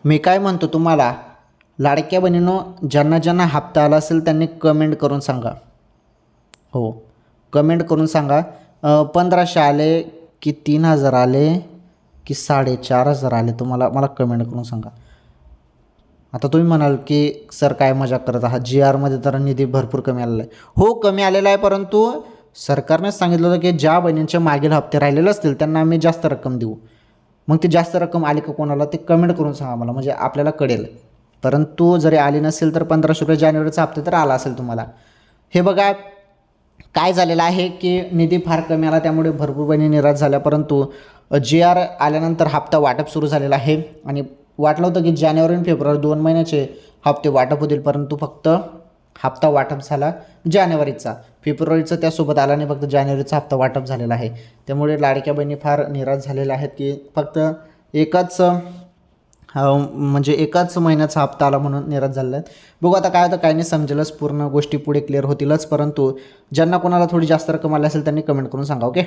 मी काय म्हणतो तुम्हाला, लाडक्या बहिणींनो, ज्यांना ज्यांना हप्ता आला असेल त्यांनी कमेंट करून सांगा. हो, कमेंट करून सांगा. 1500 आले की 3000 आले की 4500 आले, तुम्हाला मला कमेंट करून सांगा. आता तुम्ही म्हणाल की सर काय मजाक करत आहात, जी आरमध्ये तर निधी भरपूर कमी आलेला आहे. हो, कमी आलेला आहे, परंतु सरकारनेच सांगितलं होतं की ज्या बहिणींचे मागील हप्ते राहिलेले असतील त्यांना आम्ही जास्त रक्कम देऊ. मग ती जास्त रक्कम आली का कोणाला ते कमेंट करून सांगा मला, म्हणजे आपल्याला कळेल. परंतु जरी आली नसेल तर 1500 रुपये जानेवारीचा हप्ता तर आला असेल तुम्हाला. हे बघा काय झालेलं आहे की निधी फार कमी आला, त्यामुळे भरपूर बहिणी निराश झाल्या. परंतु जी आर आल्यानंतर हप्ता वाटप सुरू झालेला आहे आणि वाटलं होतं की जानेवारी आणि फेब्रुवारी 2 महिन्याचे हप्ते वाटप होतील, परंतु फक्त हप्ता वाटप झाला जानेवारीचा. फेब्रुवारीचा त्यासोबत आला नाही, फक्त जानेवारीचा हप्ता वाटप झालेला आहे. त्यामुळे लाडक्या बहिणी फार निराश झालेल्या आहेत की फक्त एकाच महिन्याचा हप्ता आला म्हणून निराश झालेला आहेत. बघू आता काय होतं काय नाही, समजेलच, पूर्ण गोष्टी पुढे क्लिअर होतीलच. परंतु ज्यांना कोणाला थोडी जास्त रक्कम आली असेल त्यांनी कमेंट करून सांगा. ओके.